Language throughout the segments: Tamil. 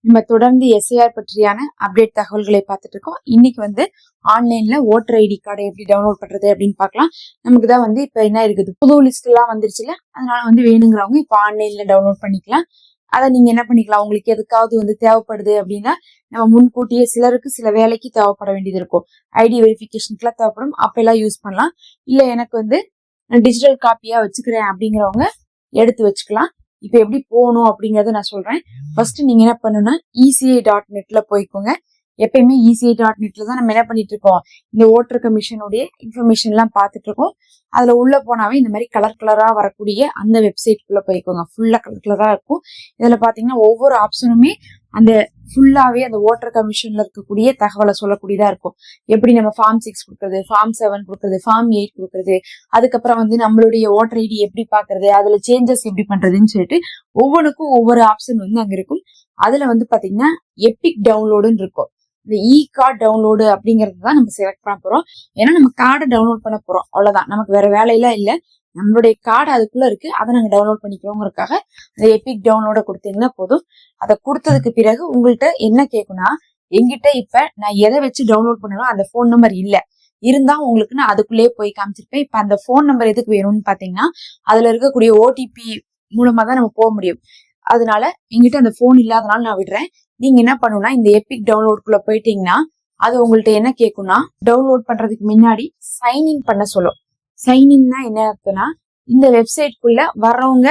நம்ம தொடர்ந்து எஸ்ஐஆர் பற்றியான அப்டேட் தகவல்களை பார்த்துட்டு இருக்கோம். இன்னைக்கு வந்து ஆன்லைன்ல ஓட்டர் ஐடி கார்டை எப்படி டவுன்லோட் பண்றது அப்படின்னு பார்க்கலாம். நமக்கு தான் வந்து இப்ப என்ன இருக்குது, புது லிஸ்ட் எல்லாம் வந்துருச்சுல, அதனால வந்து வேணுங்கிறவங்க இப்ப ஆன்லைன்ல டவுன்லோட் பண்ணிக்கலாம். அதை நீங்க என்ன பண்ணிக்கலாம், உங்களுக்கு எதுக்காவது வந்து தேவைப்படுது அப்படின்னா நம்ம முன்கூட்டியே சிலருக்கு சில வேலைக்கு தேவைப்பட வேண்டியது இருக்கும், ஐடி வெரிஃபிகேஷனுக்குலாம் தேவைப்படும், அப்ப எல்லாம் யூஸ் பண்ணலாம். இல்ல எனக்கு வந்து டிஜிட்டல் காப்பியா வச்சுக்கிறேன் அப்படிங்கிறவங்க எடுத்து வச்சுக்கலாம். இப்ப எப்படி போகணும் அப்படிங்கறத நான் சொல்றேன். ஃபர்ஸ்ட் நீங்க என்ன பண்ணணும்னா ECI.netல போய்க்கோங்க. எப்பயுமே ECI.netல தான் நம்ம என்ன பண்ணிட்டு இருக்கோம், இந்த ஓட்டர் கமிஷனுடைய இன்ஃபர்மேஷன் எல்லாம் பார்த்துட்டு இருக்கோம். அதுல உள்ள போனாவே இந்த மாதிரி கலர் கலரா வரக்கூடிய அந்த வெப்சைட்குள்ள போய்க்கோங்க. ஃபுல்லா கலர் கலரா இருக்கும். இதுல பாத்தீங்கன்னா ஒவ்வொரு ஆப்ஷனுமே அந்த ஃபுல்லாவே அந்த ஓட்டர் கமிஷன்ல இருக்கக்கூடிய தகவலை சொல்லக்கூடியதா இருக்கும். எப்படி நம்ம ஃபார்ம் 6 கொடுக்கறது, ஃபார்ம் 7 கொடுக்கறது, ஃபார்ம் 8 கொடுக்கறது, அதுக்கப்புறம் வந்து நம்மளுடைய ஓட்டர் ஐடி எப்படி பாக்குறது, அதுல சேஞ்சஸ் எப்படி பண்றதுன்னு சொல்லிட்டு ஒவ்வொன்றுக்கும் ஒவ்வொரு ஆப்ஷன் வந்து அங்க இருக்கும். அதுல வந்து பாத்தீங்கன்னா எபிக் டவுன்லோடுன்னு இருக்கும். இந்த கார்டு டவுன்லோடு அப்படிங்கறது தான் நம்ம செலக்ட் பண்ண போறோம். ஏன்னா நம்ம கார்டை டவுன்லோட் பண்ண போறோம், அவ்வளவுதான். நமக்கு வேற வேலையெல்லாம் இல்ல, நம்மளுடைய கார்டு அதுக்குள்ள இருக்கு, அதை நாங்க டவுன்லோட் பண்ணிக்கிறோங்கிறதுக்காக அந்த எபிக் டவுன்லோட கொடுத்தீங்கன்னா போதும். அதை கொடுத்ததுக்கு பிறகு உங்கள்கிட்ட என்ன கேட்கும்னா, எங்கிட்ட இப்ப நான் எதை வச்சு டவுன்லோட் பண்ணணும் அந்த போன் நம்பர் இல்ல, இருந்தா உங்களுக்கு நான் அதுக்குள்ளேயே போய் காமிச்சிருப்பேன். இப்ப அந்த போன் நம்பர் எதுக்கு வேணும்னு பாத்தீங்கன்னா, அதுல இருக்கக்கூடிய OTP மூலமா தான் நம்ம போக முடியும். அதனால எங்கிட்ட அந்த போன் இல்லாதனால நான் விடுறேன். நீங்க என்ன பண்ணணும்னா, இந்த எபிக் டவுன்லோட்குள்ள போயிட்டீங்கன்னா அது உங்கள்ட்ட என்ன கேட்கும்னா, டவுன்லோட் பண்றதுக்கு முன்னாடி சைன்இன் பண்ண சொல்லும். சைன்இன்னா என்ன அர்த்தம்னா, இந்த வெப்சைட்குள்ள வர்றவங்க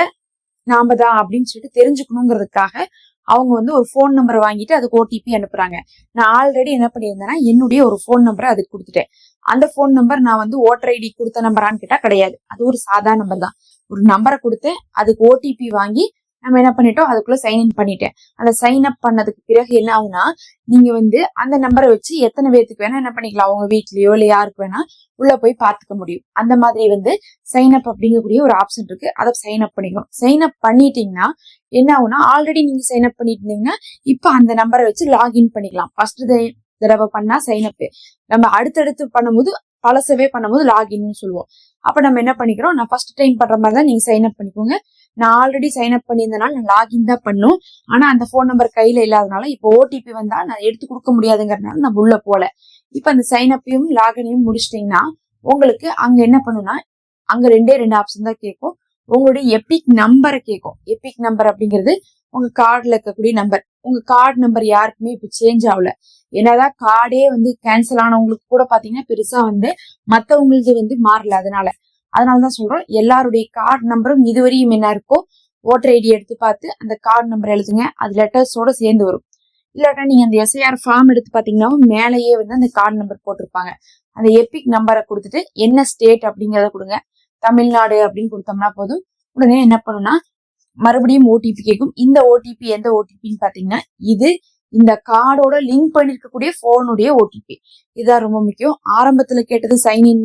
நாம தான் அப்படின்னு சொல்லிட்டு தெரிஞ்சுக்கணுங்கிறதுக்காக அவங்க வந்து ஒரு போன் நம்பரை வாங்கிட்டு அதுக்கு OTP அனுப்புறாங்க. நான் ஆல்ரெடி என்ன பண்ணியிருந்தேன்னா, என்னுடைய ஒரு போன் நம்பரை அதுக்கு கொடுத்துட்டேன். அந்த போன் நம்பர் நான் வந்து ஓட்டர் ஐடி கொடுத்த நம்பரான்னு கேட்டா கிடையாது, அது ஒரு சாதாரண நம்பர் தான். ஒரு நம்பரை கொடுத்து அதுக்கு OTP வாங்கி நம்ம என்ன பண்ணிட்டோம், அதுக்குள்ள சைன்இன் பண்ணிட்டேன். அந்த சைன் அப் பண்ணதுக்கு பிறகு என்ன ஆகுனா, நீங்க வந்து அந்த நம்பரை வச்சு எத்தனை பேருக்கு வேணா என்ன பண்ணிக்கலாம், உங்க வீட்லயோ இல்ல யாருக்கு வேணா உள்ள போய் பார்த்துக்க முடியும். அந்த மாதிரி வந்து சைன் அப் அப்படிங்கக்கூடிய ஒரு ஆப்ஷன் இருக்கு, அதை சைன் அப் பண்ணிக்கணும். சைன் அப் பண்ணிட்டீங்கன்னா என்ன ஆகுனா, ஆல்ரெடி நீங்க சைன் அப் பண்ணிட்டீங்கன்னா இப்ப அந்த நம்பரை வச்சு லாகின் பண்ணிக்கலாம். ஃபர்ஸ்ட் தடவை பண்ணா சைன் அப், நம்ம அடுத்தடுத்து பண்ணும்போது பழசவே பண்ணும்போது லாகின்னு சொல்லுவோம். அப்ப நம்ம என்ன பண்ணிக்கிறோம், நான் ஃபர்ஸ்ட் டைம் பண்ற மாதிரி தான் நீங்க சைன் அப் பண்ணிக்கோங்க. நான் ஆல்ரெடி சைன் அப் பண்ணியிருந்தனால நான் லாகின் தான் பண்ணும். ஆனா அந்த போன் நம்பர் கையில இல்லாதனால இப்ப OTP வந்தா நான் எடுத்து கொடுக்க முடியாதுங்கிறதுனால நம்ம உள்ள போல. இப்ப அந்த சைன் அப்பையும் லாகினையும் முடிச்சிட்டீங்கன்னா உங்களுக்கு அங்க என்ன பண்ணுனா, அங்க ரெண்டே ஆப்ஷன் தான் கேட்கும். உங்களுடைய எபிக் நம்பரை கேட்கும். எபிக் நம்பர் அப்படிங்கிறது உங்க கார்டுல இருக்கக்கூடிய நம்பர். உங்க கார்டு நம்பர் யாருக்குமே இப்ப சேஞ்ச் ஆகல. என்னதான் கார்டே வந்து கேன்சல் ஆனவங்களுக்கு கூட பாத்தீங்கன்னா பெருசா வந்து மத்தவங்களுக்கு வந்து மாறல. அதனாலதான் சொல்றோம், எல்லாருடைய கார்டு நம்பரும் இதுவரையும் என்ன இருக்கோ ஓட்டர் ஐடி எடுத்து பார்த்து அந்த கார்டு நம்பர் எழுதுங்க. அது லெட்டர்ஸோட சேர்ந்து வரும். இல்லாட்டா நீங்க அந்த SIR ஃபார்ம் எடுத்து பாத்தீங்கன்னா மேலேயே வந்து அந்த கார்டு நம்பர் போட்டிருப்பாங்க. அந்த எபிக் நம்பரை கொடுத்துட்டு என்ன ஸ்டேட் அப்படிங்கறத கொடுங்க. தமிழ்நாடு அப்படின்னு கொடுத்தோம்னா போதும். உடனே என்ன பண்ணுனா, மறுபடியும் OTP கேட்கும். இந்த OTP எந்த OTPன்னு பாத்தீங்கன்னா, இது இந்த கார்டோட லிங்க் பண்ணிருக்கக்கூடிய போனுடைய OTP. இதுதான் ரொம்ப முக்கியம். ஆரம்பத்துல கேட்டது சைன்இன்,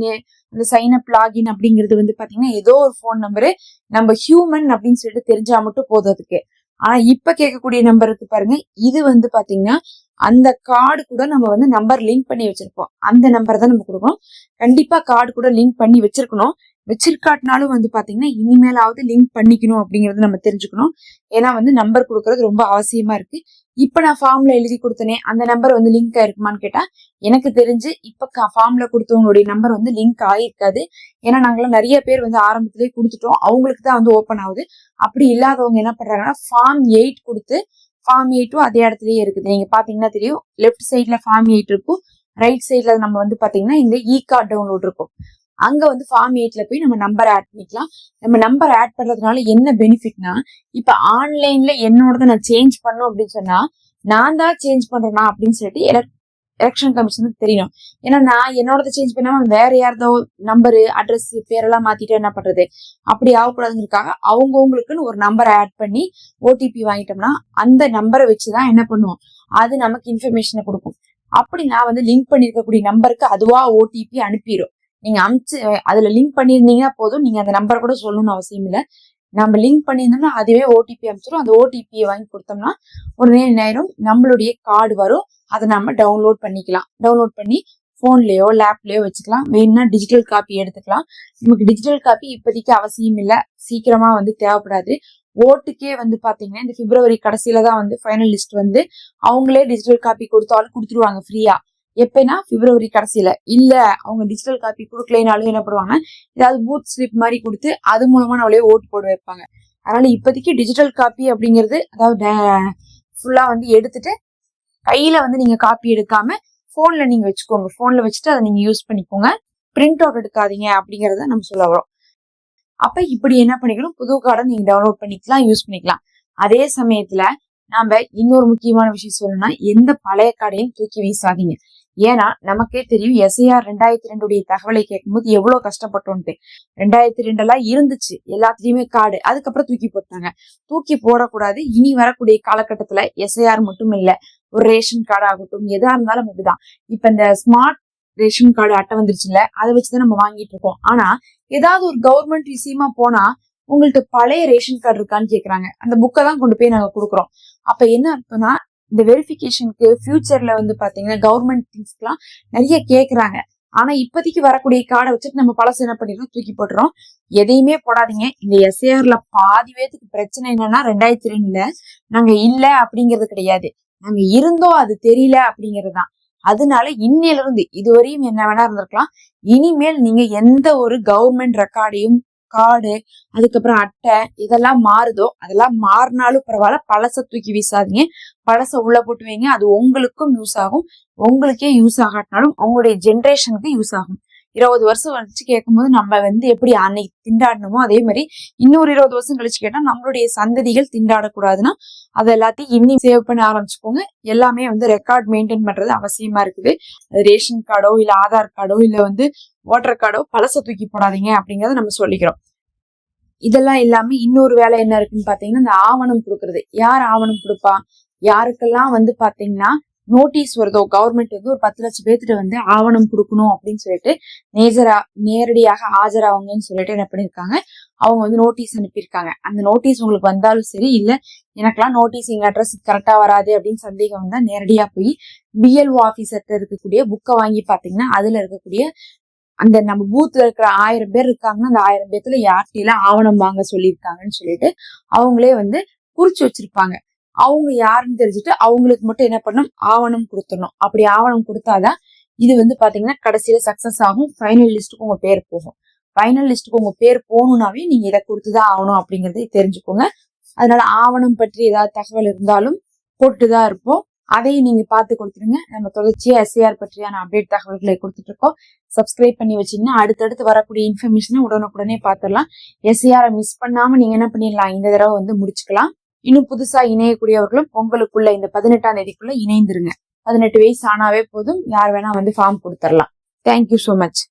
அந்த சைன் அப் லாகின் அப்படிங்கிறது வந்து பாத்தீங்கன்னா ஏதோ ஒரு போன் நம்பரு, நம்ம ஹியூமன் அப்படின்னு சொல்லிட்டு தெரிஞ்சா மட்டும் போதும் அதுக்கு. ஆனா இப்ப கேட்கக்கூடிய நம்பருக்கு பாருங்க, இது வந்து பாத்தீங்கன்னா அந்த கார்டு கூட நம்ம வந்து நம்பர் லிங்க் பண்ணி வச்சிருப்போம். அந்த நம்பர் தான் நம்ம கொடுக்கணும். கண்டிப்பா கார்டு கூட லிங்க் பண்ணி வச்சிருக்கணும். வச்சிருக்காட்டினாலும் வந்து பாத்தீங்கன்னா இனிமேலாவது லிங்க் பண்ணிக்கணும் அப்படிங்கறது நம்ம தெரிஞ்சுக்கணும். ஏன்னா வந்து நம்பர் கொடுக்கறது ரொம்ப அவசியமா இருக்கு. இப்ப நான் ஃபார்ம்ல எழுதி கொடுத்தனே அந்த நம்பர் வந்து லிங்க் ஆயிருக்குமான்னு கேட்டா எனக்கு தெரிஞ்சு இப்ப ஃபார்ம்ல கொடுத்தவங்களுடைய நம்பர் வந்து லிங்க் ஆயிருக்காது. ஏன்னா நாங்களாம் நிறைய பேர் வந்து ஆரம்பத்திலேயே கொடுத்துட்டோம், அவங்களுக்கு தான் வந்து ஓப்பன் ஆகுது. அப்படி இல்லாதவங்க என்ன பண்றாங்கன்னா, ஃபார்ம் 8 கொடுத்து, ஃபார்ம் 8 அதே இடத்துலயே இருக்குது. நீங்க பாத்தீங்கன்னா தெரியும், லெஃப்ட் சைட்ல ஃபார்ம் 8 இருக்கும், ரைட் சைட்ல நம்ம வந்து பாத்தீங்கன்னா இந்த கார்டு டவுன்லோட் இருக்கும். அங்க வந்து ஃபார்ம் 8ல போய் நம்ம நம்பர் ஆட் பண்ணிக்கலாம். நம்ம நம்பர் ஆட் பண்றதுனால என்ன பெனிஃபிட்னா, இப்ப ஆன்லைன்ல என்னோடத நான் சேஞ்ச் பண்ணும் அப்படின்னு சொன்னா நான் தான் சேஞ்ச் பண்றேனா அப்படின்னு சொல்லிட்டு எலெக்ஷன் கமிஷனுக்கு தெரியணும். ஏன்னா நான் என்னோடத சேஞ்ச் பண்ணாம வேற யாரதோ நம்பரு, அட்ரஸ், பேரெல்லாம் மாத்திட்டு என்ன பண்றது, அப்படி ஆகக்கூடாதுங்கிறதுக்காக அவங்கவுங்களுக்குன்னு ஒரு நம்பரை ஆட் பண்ணி OTP வாங்கிட்டோம்னா அந்த நம்பரை வச்சுதான் என்ன பண்ணுவோம், அது நமக்கு இன்ஃபர்மேஷனை கொடுக்கும். அப்படி நான் வந்து லிங்க் பண்ணிருக்கக்கூடிய நம்பருக்கு அதுவா OTP அனுப்பிடும். நீங்க அமிச்சு அதுல லிங்க் பண்ணிருந்தீங்கன்னா போதும், நீங்க அந்த நம்பர் கூட சொல்லணும்னு அவசியம் இல்லை. நம்ம லிங்க் பண்ணியிருந்தோம்னா அதுவே OTP அனுப்பிச்சிடும். அந்த OTP வாங்கி கொடுத்தோம்னா உடனே நேரம் நம்மளுடைய கார்டு வரும். அதை நம்ம டவுன்லோட் பண்ணிக்கலாம். டவுன்லோட் பண்ணி போன்லயோ லேப்லயோ வச்சுக்கலாம். வேணும்னா டிஜிட்டல் காப்பி எடுத்துக்கலாம். நமக்கு டிஜிட்டல் காப்பி இப்போதைக்கு அவசியம் இல்லை, சீக்கிரமா வந்து தேவைப்படாது. ஓட்டுக்கே வந்து பாத்தீங்கன்னா இந்த பிப்ரவரி கடைசியில தான் வந்து ஃபைனல் லிஸ்ட் வந்து அவங்களே டிஜிட்டல் காப்பி கொடுத்தாலும் கொடுத்துருவாங்க ஃப்ரீயா. எப்பனா பிப்ரவரி கடைசியில. இல்ல அவங்க டிஜிட்டல் காப்பி கொடுக்கலைனாலும் என்ன பண்ணுவாங்க, ஏதாவது பூத் ஸ்லிப் மாதிரி கொடுத்து அது மூலமா நம்மளே ஓட்டு போட வைப்பாங்க. அதனால இப்போதைக்கு டிஜிட்டல் காப்பி அப்படிங்கிறது அதாவது ஃபுல்லா வந்து எடுத்துட்டு கையில வந்து நீங்க காப்பி எடுக்காம போன்ல நீங்க வச்சுக்கோங்க. போன்ல வச்சுட்டு அதை நீங்க யூஸ் பண்ணிக்கோங்க. பிரிண்ட் அவுட் எடுக்காதீங்க அப்படிங்கறத நம்ம சொல்ல வரோம். அப்ப இப்படி என்ன பண்ணிக்கணும், புது கார்டை நீங்க டவுன்லோட் பண்ணிக்கலாம், யூஸ் பண்ணிக்கலாம். அதே சமயத்துல நாம இன்னொரு முக்கியமான விஷயம் சொல்லணும்னா, எந்த பழைய கார்டையும் தூக்கி வீசாதீங்க. ஏன்னா நமக்கே தெரியும் SIR 2002 தகவலை கேட்கும்போது எவ்வளவு கஷ்டப்பட்டோன்ட்டு. 2002 இருந்துச்சு எல்லாத்துலயுமே கார்டு, அதுக்கப்புறம் தூக்கி போட்டாங்க. தூக்கி போடக்கூடாது. இனி வரக்கூடிய காலகட்டத்துல SIR மட்டும் இல்ல, ஒரு ரேஷன் கார்டு ஆகட்டும், எதா இருந்தாலும் அப்படிதான். இப்ப இந்த ஸ்மார்ட் ரேஷன் கார்டு அட்டை வந்துருச்சுல்ல, அதை வச்சுதான் நம்ம வாங்கிட்டு இருக்கோம். ஆனா ஏதாவது ஒரு கவர்மெண்ட் விஷயமா போனா உங்கள்ட்ட பழைய ரேஷன் கார்டு இருக்கான்னு கேக்குறாங்க. அந்த புக்கை தான் கொண்டு போய் நாங்க கொடுக்குறோம். அப்ப என்ன அர்த்தம்னா, இந்த வெரிஃபிகேஷனுக்கு ஃபியூச்சர்ல வந்து பாத்தீங்கன்னா கவர்மெண்ட் திங்ஸ்க்குலாம் நிறைய கேக்குறாங்க. ஆனா இப்போதைக்கு வரக்கூடிய கார்டை வச்சுட்டு நம்ம பழசு என்ன பண்ணிடுறோம், தூக்கி போட்டுறோம். எதையுமே போடாதீங்க. இந்த SIRல பாதி பேத்துக்கு பிரச்சனை என்னன்னா 2002 நாங்க இல்ல அப்படிங்கிறது கிடையாது, நாங்க இருந்தோம் அது தெரியல அப்படிங்கிறது தான். அதனால இன்னையில இருந்து இதுவரையும் என்ன வேணா இருந்திருக்கலாம். இனிமேல் நீங்க எந்த ஒரு கவர்மெண்ட் ரெக்கார்டையும் கார்டு அதுக்கப்புறம் அட்டை இதெல்லாம் மாறுதோ அதெல்லாம் மாறினாலும் பரவாயில்ல, பழச தூக்கி வீசாதீங்க. பழச உள்ள போட்டு வைங்க. அது உங்களுக்கும் யூஸ் ஆகும். உங்களுக்கே யூஸ் ஆகாட்டினாலும் உங்களுடைய ஜென்ரேஷனுக்கு யூஸ் ஆகும். 20 வருஷம் கழிச்சு கேட்கும்போது நம்ம வந்து எப்படி அன்னைக்கு திண்டாடணுமோ அதே மாதிரி இன்னொரு 20 வருஷம் கழிச்சு கேட்டா நம்மளுடைய சந்ததிகள் திண்டாடக்கூடாதுன்னா அது எல்லாத்தையும் இன்னும் சேவ் பண்ண ஆரம்பிச்சுக்கோங்க. எல்லாமே வந்து ரெக்கார்ட் மெயின்டைன் பண்றது அவசியமா இருக்குது. ரேஷன் கார்டோ இல்ல ஆதார் கார்டோ இல்ல வந்து ஓட்டர் கார்டோ பழச தூக்கி போடாதீங்க அப்படிங்கறத நம்ம சொல்லிக்கிறோம். இதெல்லாம் இல்லாம இன்னொரு வேலை என்ன இருக்குன்னு பாத்தீங்கன்னா, இந்த ஆவணம் கொடுக்கறது. யார் ஆவணம் கொடுப்பா, யாருக்கெல்லாம் வந்து பாத்தீங்கன்னா நோட்டீஸ் வருதோ, கவர்மெண்ட் வந்து ஒரு 10 லட்சம் பேர்த்துட்டு வந்து ஆவணம் கொடுக்கணும் அப்படின்னு சொல்லிட்டு நேரடியாக ஆஜராகுங்கன்னு சொல்லிட்டு என்ன பண்ணிருக்காங்க, அவங்க வந்து நோட்டீஸ் அனுப்பியிருக்காங்க. அந்த நோட்டீஸ் உங்களுக்கு வந்தாலும் சரி, இல்ல எனக்கெல்லாம் நோட்டீஸ் எங்க அட்ரஸ் கரெக்டா வராது அப்படின்னு சந்தேகம் வந்தா நேரடியா போய் BLO ஆபீசர்கிட்ட இருக்கக்கூடிய புக்கை வாங்கி பாத்தீங்கன்னா அதுல இருக்கக்கூடிய அந்த நம்ம பூத்ல இருக்கிற 1000 பேர் இருக்காங்கன்னா அந்த 1000 பேர்த்துல யார்கிட்டலாம் ஆவணம் வாங்க சொல்லியிருக்காங்கன்னு சொல்லிட்டு அவங்களே வந்து குறிச்சு வச்சிருப்பாங்க. அவங்க யாருன்னு தெரிஞ்சுட்டு அவங்களுக்கு மட்டும் என்ன பண்ணணும், ஆவணம் கொடுத்துடணும். அப்படி ஆவணம் கொடுத்தாதான் இது வந்து பாத்தீங்கன்னா கடைசியில சக்சஸ் ஆகும். ஃபைனல் லிஸ்ட்டுக்கு உங்க பேர் போகும். ஃபைனல் லிஸ்ட்டுக்கு உங்க பேர் போகணும்னாவே நீங்க இதை கொடுத்துதான் ஆகணும் அப்படிங்கறதை தெரிஞ்சுக்கோங்க. அதனால ஆவணம் பற்றி ஏதாவது தகவல் இருந்தாலும் போட்டுதான் இருப்போம். அதையும் நீங்க பார்த்து கொடுத்துருங்க. நம்ம தொடர்ச்சியா SIR பற்றியான அப்டேட் தகவல்களை கொடுத்துட்டு இருக்கோம். சப்ஸ்கிரைப் பண்ணி வச்சீங்கன்னா அடுத்தடுத்து வரக்கூடிய இன்ஃபர்மேஷனை உடனுக்குடனே பார்த்துடலாம். SIR மிஸ் பண்ணாம நீங்க என்ன பண்ணிடலாம், இந்த தடவை வந்து முடிச்சுக்கலாம். இன்னும் புதுசா இணையக்கூடியவர்களும் உங்களுக்குள்ள இந்த 18ஆம் தேதிக்குள்ள இணைந்துருங்க. 18 வயசு ஆனாவே போதும், யார் வேணா வந்து ஃபார்ம் கொடுத்துடலாம். Thank you so much.